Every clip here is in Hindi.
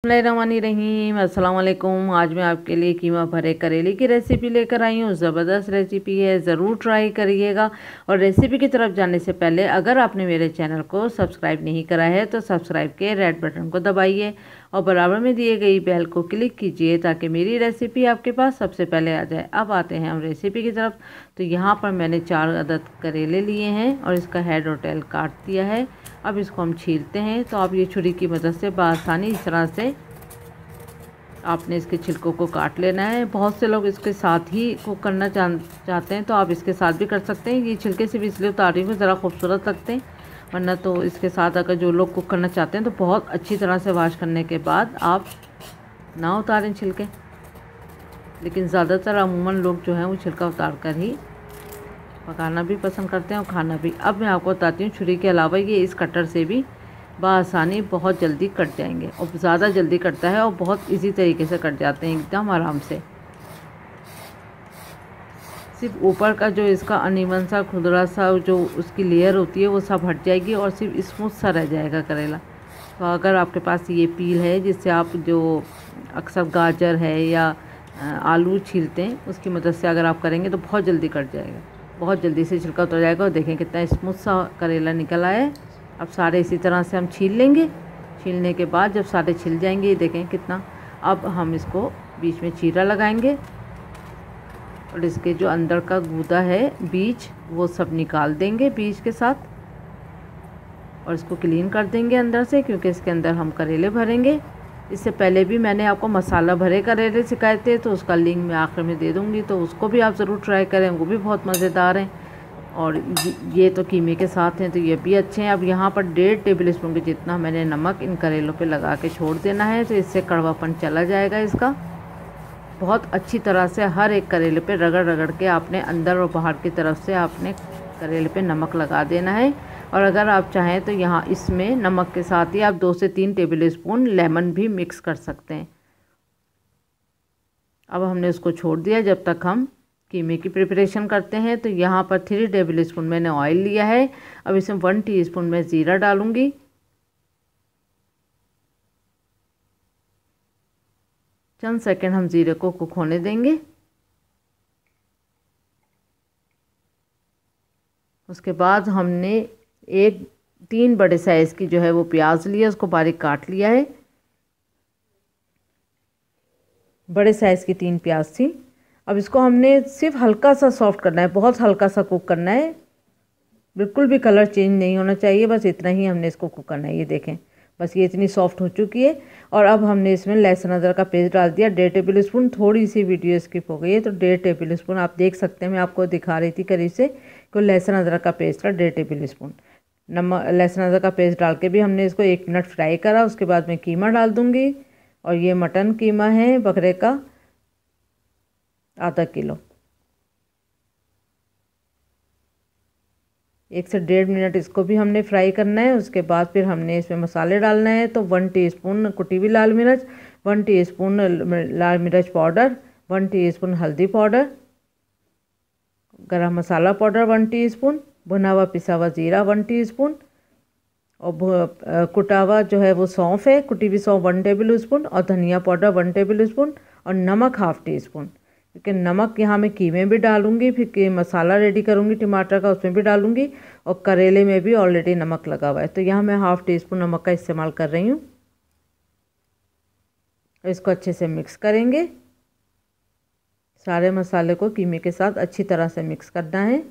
रहीम अस्सलाम वालेकुम। आज मैं आपके लिए कीमा भरे करेले की रेसिपी लेकर आई हूँ। ज़बरदस्त रेसिपी है, ज़रूर ट्राई करिएगा। और रेसिपी की तरफ जाने से पहले अगर आपने मेरे चैनल को सब्सक्राइब नहीं करा है तो सब्सक्राइब के रेड बटन को दबाइए और बराबर में दिए गई बेल को क्लिक कीजिए ताकि मेरी रेसिपी आपके पास सबसे पहले आ जाए। अब आते हैं हम रेसिपी की तरफ। तो यहाँ पर मैंने 4 अदद करेले लिए हैं और इसका हेड और टेल काट दिया है। अब इसको हम छीलते हैं। तो आप ये छुरी की मदद से बआसानी इस तरह से आपने इसके छिलकों को काट लेना है। बहुत से लोग इसके साथ ही कुक करना चाहते हैं तो आप इसके साथ भी कर सकते हैं। ये छिलके सिर्फ इसलिए उतार रही हूँ ज़रा खूबसूरत लगते हैं, वरना तो इसके साथ अगर जो लोग कुक करना चाहते हैं तो बहुत अच्छी तरह से वॉश करने के बाद आप ना उतारें छिलके। लेकिन ज़्यादातर अमूमन लोग जो हैं वो छिलका उतार कर ही पकाना भी पसंद करते हैं और खाना भी। अब मैं आपको बताती हूँ छुरी के अलावा ये इस कटर से भी बआसानी बहुत जल्दी कट जाएंगे और ज़्यादा जल्दी कटता है और बहुत इजी तरीके से कट जाते हैं, एकदम आराम से। सिर्फ ऊपर का जो इसका अनइवन सा खुदरा सा जो उसकी लेयर होती है वो सब हट जाएगी और सिर्फ स्मूथ सा रह जाएगा करेला। तो अगर आपके पास ये पील है जिससे आप जो अक्सर गाजर है या आलू छीलते हैं उसकी मदद से अगर आप करेंगे तो बहुत जल्दी कट जाएगा, बहुत जल्दी से छिलका उतर जाएगा। और देखें कितना स्मूथ सा करेला निकल आया है। अब सारे इसी तरह से हम छील लेंगे। छीलने के बाद जब सारे छिल जाएंगे, देखें कितना, अब हम इसको बीच में चीरा लगाएंगे और इसके जो अंदर का गूदा है बीज वो सब निकाल देंगे बीज के साथ और इसको क्लीन कर देंगे अंदर से, क्योंकि इसके अंदर हम करेले भरेंगे। इससे पहले भी मैंने आपको मसाला भरे करेले सिखाए थे तो उसका लिंक मैं आखिर में दे दूँगी, तो उसको भी आप ज़रूर ट्राई करें, वो भी बहुत मज़ेदार हैं। और ये तो कीमे के साथ हैं तो ये भी अच्छे हैं। अब यहाँ पर 1.5 टेबल स्पून के जितना मैंने नमक इन करेलों पे लगा के छोड़ देना है, तो इससे कड़वापन चला जाएगा इसका। बहुत अच्छी तरह से हर एक करेले पे रगड़ रगड़ के आपने अंदर और बाहर की तरफ से आपने करेले पे नमक लगा देना है। और अगर आप चाहें तो यहाँ इसमें नमक के साथ ही आप 2 से 3 टेबल स्पून लेमन भी मिक्स कर सकते हैं। अब हमने उसको छोड़ दिया जब तक हम कीमे की प्रिपरेशन करते हैं। तो यहाँ पर 3 टेबल स्पून मैंने ऑयल लिया है। अब इसमें 1 टीस्पून मैं ज़ीरा डालूँगी। चंद सेकंड हम ज़ीरे को कुक होने देंगे। उसके बाद हमने 3 बड़े साइज़ की जो है वो प्याज लिया, उसको बारीक काट लिया है। बड़े साइज़ की 3 प्याज थी। अब इसको हमने सिर्फ हल्का सा सॉफ्ट करना है, बहुत हल्का सा कुक करना है, बिल्कुल भी कलर चेंज नहीं होना चाहिए, बस इतना ही हमने इसको कुक करना है। ये देखें बस ये इतनी सॉफ्ट हो चुकी है। और अब हमने इसमें लहसुन अदरक का पेस्ट डाल दिया 1.5 टेबल स्पून। थोड़ी सी वीडियो स्किप हो गई है तो 1.5 टेबल स्पून आप देख सकते हैं, मैं आपको दिखा रही थी करीब से कि लहसुन अदरक का पेस्ट का 1.5 टेबल स्पून। नमक लहसुन अदरक का पेस्ट डाल के भी हमने इसको 1 मिनट फ्राई करा। उसके बाद मैं कीमा डाल दूँगी और ये मटन कीमा है बकरे का, आधा किलो। 1 से 1.5 मिनट इसको भी हमने फ्राई करना है। उसके बाद फिर हमने इसमें मसाले डालना है। तो 1 टीस्पून कुटी हुई लाल मिर्च, 1 टीस्पून लाल मिर्च पाउडर, 1 टीस्पून हल्दी पाउडर, गरम मसाला पाउडर 1 टीस्पून, भुना हुआ पिसा हुआ ज़ीरा 1 टीस्पून और कुटा हुआ जो है वो सौंफ है, कुटी हुई सौंफ 1 टेबल स्पून और धनिया पाउडर 1 टेबल स्पून और नमक 1/2 टीस्पून। क्योंकि नमक यहाँ मैं कीमे भी डालूंगी, फिर मसाला रेडी करूँगी टमाटर का उसमें भी डालूंगी और करेले में भी ऑलरेडी नमक लगा हुआ है। तो यहाँ मैं 1/2 टीस्पून नमक का इस्तेमाल कर रही हूँ। इसको अच्छे से मिक्स करेंगे, सारे मसाले को कीमे के साथ अच्छी तरह से मिक्स करना है।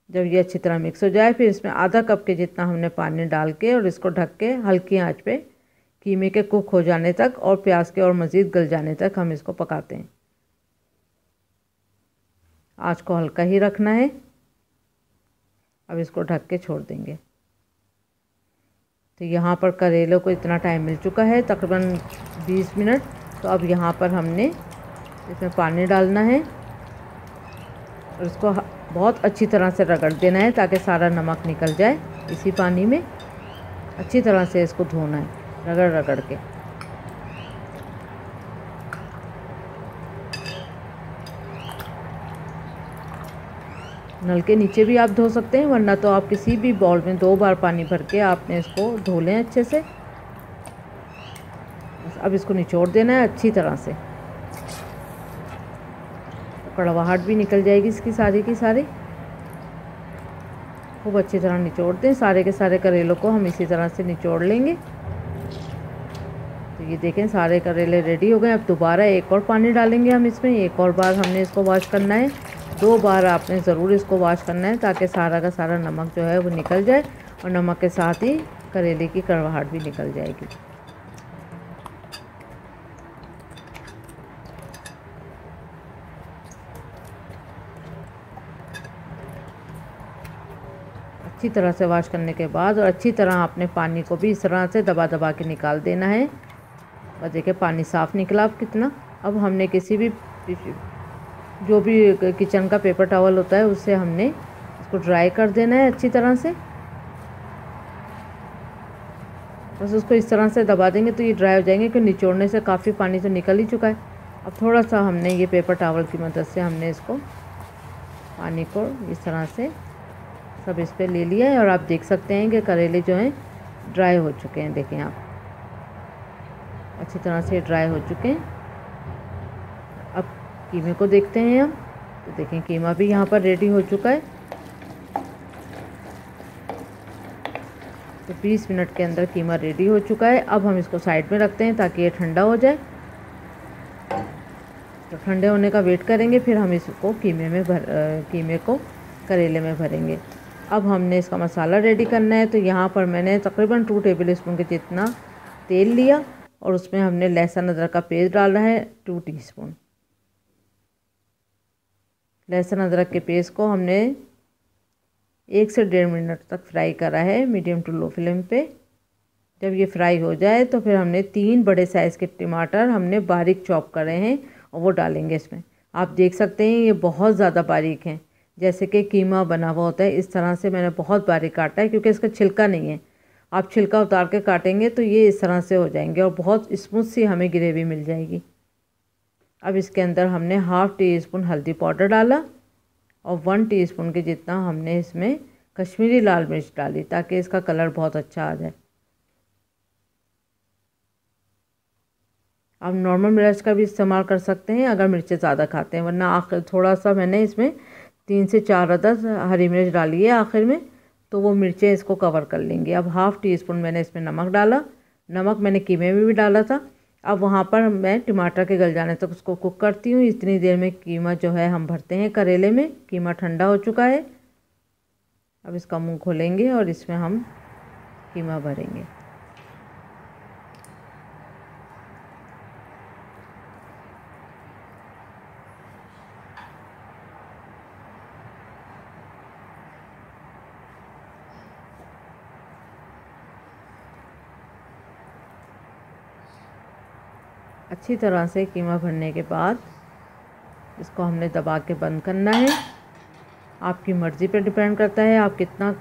जब ये अच्छी तरह मिक्स हो जाए फिर इसमें आधा कप के जितना हमने पानी डाल के और इसको ढक के हल्की आंच पे कीमे के कुक हो जाने तक और प्याज के और मज़ीद गल जाने तक हम इसको पकाते हैं। आंच को हल्का ही रखना है। अब इसको ढक के छोड़ देंगे। तो यहाँ पर करेलों को इतना टाइम मिल चुका है, तकरीबन 20 मिनट। तो अब यहाँ पर हमने इसमें पानी डालना है और इसको बहुत अच्छी तरह से रगड़ देना है ताकि सारा नमक निकल जाए। इसी पानी में अच्छी तरह से इसको धोना है रगड़ रगड़ के। नल के नीचे भी आप धो सकते हैं, वरना तो आप किसी भी बाउल में 2 बार पानी भर के आपने इसको धो लें अच्छे से। बस अब इसको निचोड़ देना है अच्छी तरह से, तो कड़वाहट भी निकल जाएगी इसकी सारी की सारी। खूब अच्छी तरह निचोड़ दें, सारे के सारे करेलों को हम इसी तरह से निचोड़ लेंगे। तो ये देखें सारे करेले रेडी हो गए। अब दोबारा एक और पानी डालेंगे हम इसमें, एक और बार हमने इसको वॉश करना है। 2 बार आपने ज़रूर इसको वॉश करना है, ताकि सारा का सारा नमक जो है वो निकल जाए और नमक के साथ ही करेले की कड़वाहट भी निकल जाएगी। अच्छी तरह से वॉश करने के बाद और अच्छी तरह आपने पानी को भी इस तरह से दबा दबा के निकाल देना है। और देखिए पानी साफ़ निकला अब कितना। अब हमने किसी भी जो भी किचन का पेपर टॉवल होता है उससे हमने इसको ड्राई कर देना है अच्छी तरह से। बस उसको इस तरह से दबा देंगे तो ये ड्राई हो जाएंगे, क्योंकि निचोड़ने से काफ़ी पानी तो निकल ही चुका है। अब थोड़ा सा हमने ये पेपर टॉवल की मदद से हमने इसको पानी को इस तरह से सब इस पे ले लिया है। और आप देख सकते हैं कि करेले जो हैं ड्राई हो चुके हैं। देखें आप अच्छी तरह से ड्राई हो चुके हैं। अब कीमे को देखते हैं हम, तो देखें कीमा भी यहाँ पर रेडी हो चुका है। तो 20 मिनट के अंदर कीमा रेडी हो चुका है। अब हम इसको साइड में रखते हैं ताकि ये ठंडा हो जाए। तो ठंडे होने का वेट करेंगे, फिर हम इसको कीमे को करेले में भरेंगे। अब हमने इसका मसाला रेडी करना है। तो यहाँ पर मैंने तकरीबन 2 टेबल स्पून के जितना तेल लिया और उसमें हमने लहसुन अदरक का पेस्ट डाला है 2 टीस्पून। लहसुन अदरक के पेस्ट को हमने 1 से 1.5 मिनट तक फ्राई करा है मीडियम टू लो फ्लेम पे। जब ये फ्राई हो जाए तो फिर हमने 3 बड़े साइज़ के टमाटर हमने बारीक चॉप करे हैं और वो डालेंगे इसमें। आप देख सकते हैं ये बहुत ज़्यादा बारीक हैं, जैसे कि कीमा बना हुआ होता है इस तरह से मैंने बहुत बारीक काटा है, क्योंकि इसका छिलका नहीं है। आप छिलका उतार के काटेंगे तो ये इस तरह से हो जाएंगे और बहुत स्मूथ सी हमें ग्रेवी मिल जाएगी। अब इसके अंदर हमने हाफ़ टी स्पून हल्दी पाउडर डाला और 1 टीस्पून के जितना हमने इसमें कश्मीरी लाल मिर्च डाली, ताकि इसका कलर बहुत अच्छा आ जाए। आप नॉर्मल मिर्च का भी इस्तेमाल कर सकते हैं अगर मिर्चें ज़्यादा खाते हैं, वरना आखिर थोड़ा सा मैंने इसमें 3 से 4 अदद हरी मिर्च डाली है आखिर में, तो वो मिर्चें इसको कवर कर लेंगी। अब हाफ़ टी स्पून मैंने इसमें नमक डाला। नमक मैंने कीमे में भी डाला था। अब वहाँ पर मैं टमाटर के गल जाने तक उसको कुक करती हूँ। इतनी देर में कीमा जो है हम भरते हैं करेले में। कीमा ठंडा हो चुका है। अब इसका मुंह खोलेंगे और इसमें हम कीमा भरेंगे। अच्छी तरह से कीमा भरने के बाद इसको हमने दबा के बंद करना है। आपकी मर्ज़ी पर डिपेंड करता है आप कितना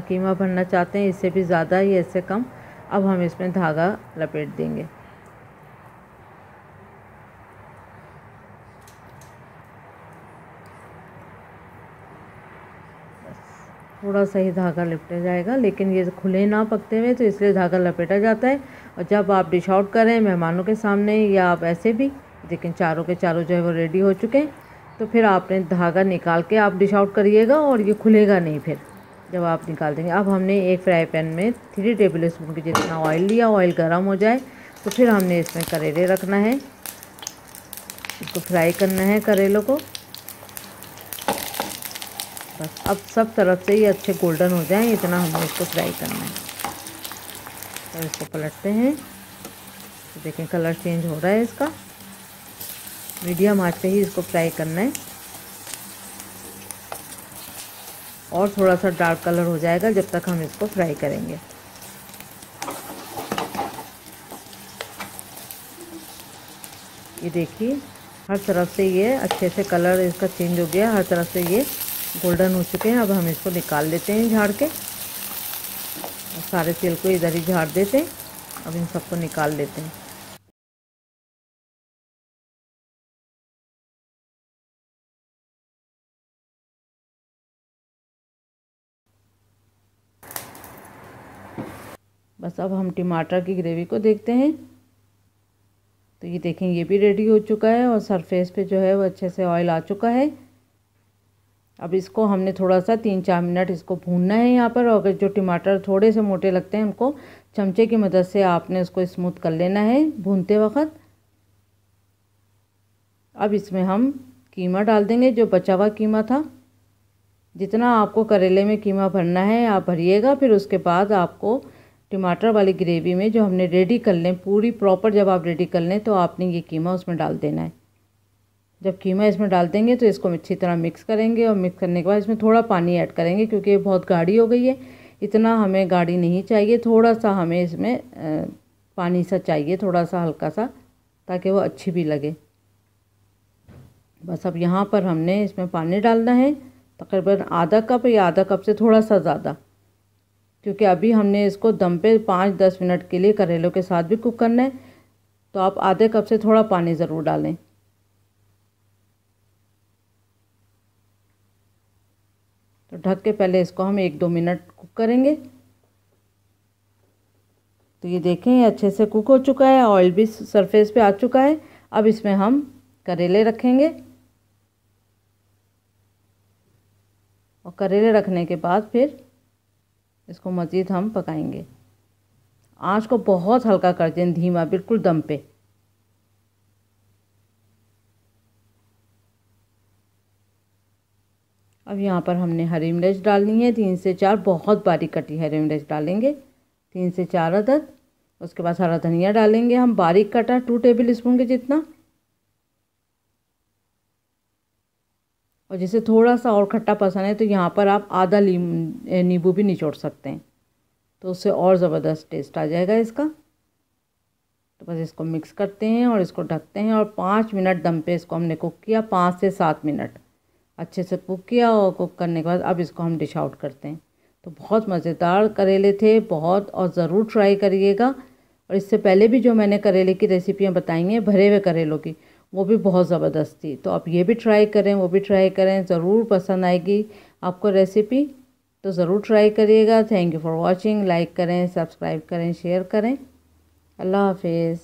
कीमा भरना चाहते हैं, इससे भी ज़्यादा या इससे कम। अब हम इसमें धागा लपेट देंगे। थोड़ा सा ही धागा लिपटा जाएगा, लेकिन ये खुले ना पकते हुए, तो इसलिए धागा लपेटा जाता है। और जब आप डिश आउट करें मेहमानों के सामने या आप ऐसे भी, लेकिन चारों के चारों जो है वो रेडी हो चुके हैं, तो फिर आपने धागा निकाल के आप डिश आउट करिएगा और ये खुलेगा नहीं फिर जब आप निकाल देंगे। अब हमने एक फ्राई पैन में 3 टेबल स्पून के जितना ऑयल लिया। ऑयल गर्म हो जाए तो फिर हमने इसमें करेले रखना है, इसको फ्राई करना है करेलों को। बस अब सब तरफ से ये अच्छे गोल्डन हो जाएं, इतना हमें इसको फ्राई करना है। और इसको पलटते हैं तो देखें कलर चेंज हो रहा है इसका। मीडियम आंच पे ही इसको फ्राई करना है और थोड़ा सा डार्क कलर हो जाएगा जब तक हम इसको फ्राई करेंगे। ये देखिए हर तरफ से ये अच्छे से कलर इसका चेंज हो गया, हर तरफ से ये गोल्डन हो चुके हैं। अब हम इसको निकाल लेते हैं झाड़ के, सारे तेल को इधर ही झाड़ देते हैं। अब इन सबको निकाल लेते हैं। बस अब हम टमाटर की ग्रेवी को देखते हैं। तो ये देखें, ये भी रेडी हो चुका है और सरफेस पे जो है वो अच्छे से ऑयल आ चुका है। अब इसको हमने थोड़ा सा 3-4 मिनट इसको भूनना है यहाँ पर। और अगर जो टमाटर थोड़े से मोटे लगते हैं उनको चमचे की मदद से आपने उसको स्मूथ कर लेना है भूनते वक्त। अब इसमें हम कीमा डाल देंगे, जो बचा हुआ कीमा था। जितना आपको करेले में कीमा भरना है आप भरिएगा। फिर उसके बाद आपको टमाटर वाली ग्रेवी में जो हमने रेडी कर लें पूरी प्रॉपर, जब आप रेडी कर लें तो आपने ये कीमा उसमें डाल देना है। जब कीमा इसमें डाल देंगे तो इसको अच्छी तरह मिक्स करेंगे और मिक्स करने के बाद इसमें थोड़ा पानी ऐड करेंगे, क्योंकि ये बहुत गाढ़ी हो गई है। इतना हमें गाढ़ी नहीं चाहिए, थोड़ा सा हमें इसमें पानी सा चाहिए, थोड़ा सा हल्का सा, ताकि वो अच्छी भी लगे। बस अब यहाँ पर हमने इसमें पानी डालना है तकरीबन आधा कप या आधा कप से थोड़ा सा ज़्यादा, क्योंकि अभी हमने इसको दम पे 5-10 मिनट के लिए करेलों के साथ भी कुक करना है। तो आप आधे कप से थोड़ा पानी ज़रूर डालें। तो ढक के पहले इसको हम 1-2 मिनट कुक करेंगे। तो ये देखें, ये अच्छे से कुक हो चुका है, ऑयल भी सरफेस पे आ चुका है। अब इसमें हम करेले रखेंगे और करेले रखने के बाद फिर इसको मज़ीद हम पकाएंगे। आँच को बहुत हल्का कर दें, धीमा, बिल्कुल दम पे। अब यहाँ पर हमने हरी मिर्च डालनी है 3 से 4, बहुत बारीक कटी हरी मिर्च डालेंगे 3 से 4 अदद। उसके बाद हरा धनिया डालेंगे हम बारीक कटा 2 टेबल स्पून के जितना। और जैसे थोड़ा सा और खट्टा पसंद है तो यहाँ पर आप आधा नींबू भी निचोड़ सकते हैं, तो उससे और ज़बरदस्त टेस्ट आ जाएगा इसका। तो बस इसको मिक्स करते हैं और इसको ढकते हैं और 5 मिनट दम पे इसको हमने कुक किया, 5 से 7 मिनट अच्छे से कुक किया। और कुक करने के बाद अब इसको हम डिश आउट करते हैं। तो बहुत मज़ेदार करेले थे, बहुत, और ज़रूर ट्राई करिएगा। और इससे पहले भी जो मैंने करेले की रेसिपियाँ बताई हैं भरे हुए करेलों की, वो भी बहुत ज़बरदस्त थी। तो आप ये भी ट्राई करें, वो भी ट्राई करें, ज़रूर पसंद आएगी आपको रेसिपी। तो ज़रूर ट्राई करिएगा। Thank you for watching. Like करें, सब्सक्राइब करें, शेयर करें। अल्लाह हाफिज़।